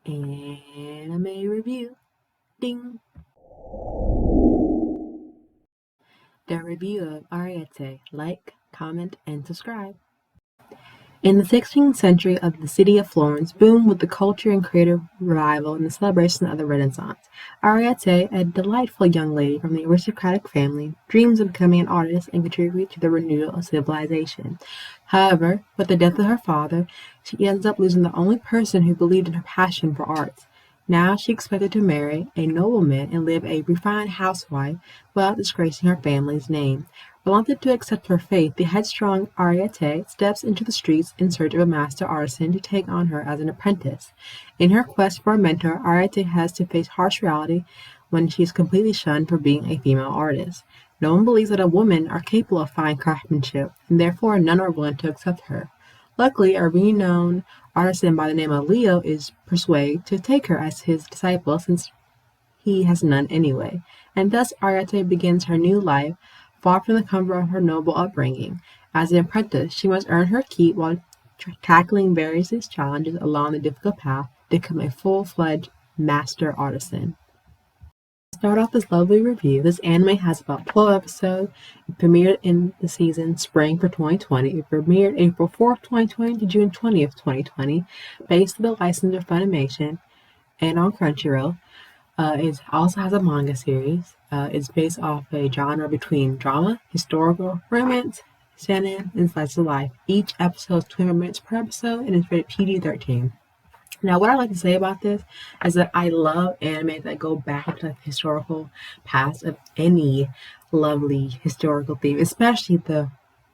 Anime review. Ding! The review of Arte. Like, comment, and subscribe. In the 16th century the city of Florence boomed with the culture and creative revival and the celebration of the Renaissance. Ariete, a delightful young lady from the aristocratic family, dreams of becoming an artist and contribute to the renewal of civilization. However, with the death of her father, she ends up losing the only person who believed in her passion for arts. Now she expected to marry a nobleman and live a refined housewife without disgracing her family's name. Reluctant to accept her fate, the headstrong Ariete steps into the streets in search of a master artisan to take on her as an apprentice. In her quest for a mentor, Ariete has to face harsh reality when she is completely shunned for being a female artist. No one believes that a woman are capable of fine craftsmanship, and therefore none are willing to accept her. Luckily, a renowned artisan by the name of Leo is persuaded to take her as his disciple since he has none anyway, and thus Ariete begins her new life, far from the comfort of her noble upbringing. As an apprentice, she must earn her keep while tackling various challenges along the difficult path to become a full-fledged master artisan. To start off this lovely review, this anime has about 12 episodes. It premiered in the season spring for 2020. It premiered April 4th, 2020 to June 20th, 2020, based on the license of Funimation and on Crunchyroll. It also has a manga series. It's based off a genre between drama, historical, romance, seinen, and slice of life. Each episode is 20 minutes per episode and it's rated PG-13. Now, what I like to say about this is that I love anime that go back to the historical past of any lovely historical theme, especially the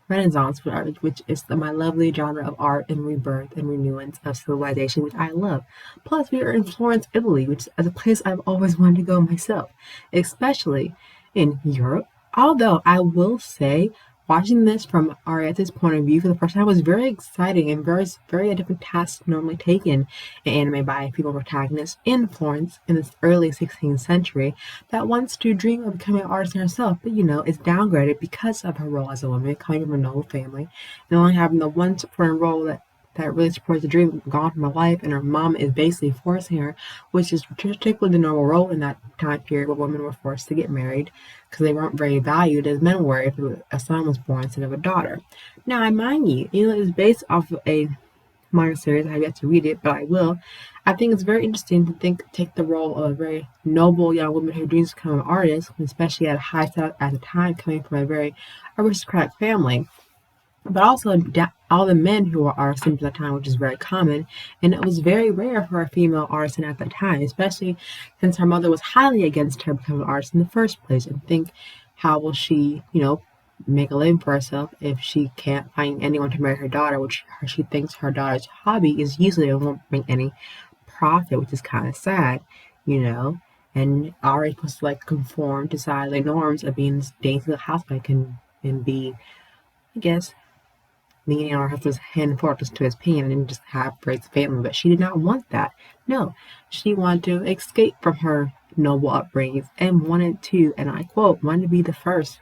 Renaissance art, which is my lovely genre of art and rebirth and renewance of civilization, which I love. Plus, we are in Florence, Italy, which is a place I've always wanted to go myself, especially in Europe. Although I will say, watching this from Arietta's point of view for the first time was very exciting and very a different task normally taken in anime by a female protagonist in Florence in the early 16th century that wants to dream of becoming an artist herself, but is downgraded because of her role as a woman, coming from a noble family, and only having the one supporting role that really supports the dream gone from her life, and her mom is basically forcing her, which is particularly the normal role in that time period where women were forced to get married because they weren't very valued as men were if a son was born instead of a daughter. Now, I mind you, it is based off of a manga series. I have yet to read it, but I will. I think it's very interesting to take the role of a very noble young woman who dreams to become an artist, especially at a high step at the time, coming from a very aristocratic family, but also all the men who were artists at the time, which is very common, and it was very rare for a female artisan at that time, especially since her mother was highly against her becoming an artist in the first place. And think, how will she, make a living for herself if she can't find anyone to marry her daughter, which she thinks her daughter's hobby is usually it won't bring any profit, which is kind of sad, you know. And already supposed to conform to society norms of being this dainty little housewife and be, I guess, leaning on her husband's hand fortress to his pain and just have raised a family, but she did not want that. No, she wanted to escape from her noble upbringing and wanted to, and I quote, wanted to be the first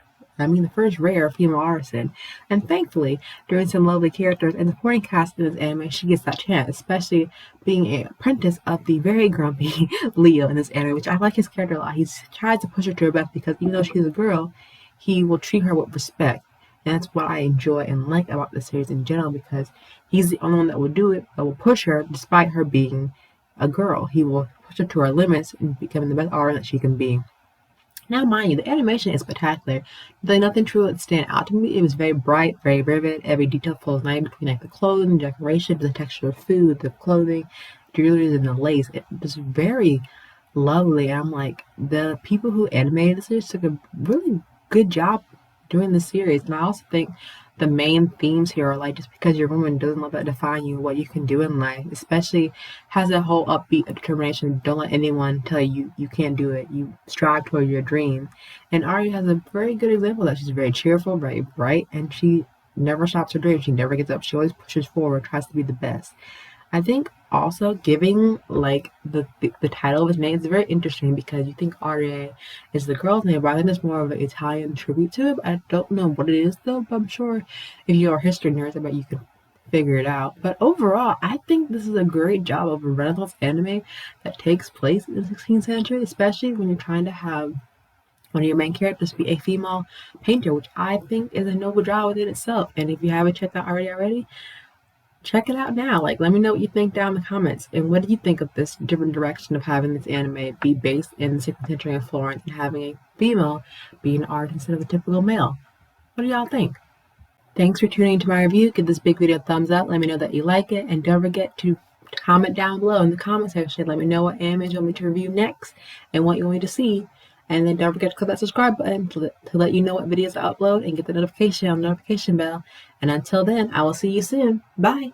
rare female artisan. And thankfully, during some lovely characters and supporting cast in this anime, she gets that chance, especially being an apprentice of the very grumpy Leo in this anime, which I like his character a lot. He tries to push her to her best because even though she's a girl, he will treat her with respect. And that's what I enjoy and like about the series in general because he's the only one that will do it, that will push her despite her being a girl. He will push her to her limits and becoming the best artist that she can be. Now, mind you, the animation is spectacular. There's nothing true that stand out to me. It was very bright, very vivid. Every detail flows nicely between the clothing, the decorations, the texture of food, the clothing, jewelry, and the lace. It was very lovely. I'm like, the people who animated this series took a really good job doing the series. And I also think the main themes here are just because you're a woman doesn't let that define you, what you can do in life, especially has that whole upbeat determination. Don't let anyone tell you you can't do it. You strive toward your dream. And Ari has a very good example of that. She's very cheerful, very bright, and she never stops her dreams. She never gives up. She always pushes forward, tries to be the best. I think also giving the title of his name is very interesting because you think Arte is the girl's name, but I think it's more of an Italian tribute to it. I don't know what it is though, but I'm sure if you're a history nerd, I bet you could figure it out. But overall, I think this is a great job of a Renaissance anime that takes place in the 16th century, especially when you're trying to have one of your main characters be a female painter, which I think is a noble job within itself. And if you haven't checked out already, check it out now. Like, let me know what you think down in the comments. And what do you think of this different direction of having this anime be based in the 16th century in Florence and having a female be an artist instead of a typical male? What do y'all think? Thanks for tuning into my review. Give this big video a thumbs up. Let me know that you like it. And don't forget to comment down below in the comment section. Let me know what animes you want me to review next and what you want me to see. And then don't forget to click that subscribe button to let you know what videos I upload and get the notification on the notification bell. And until then, I will see you soon. Bye.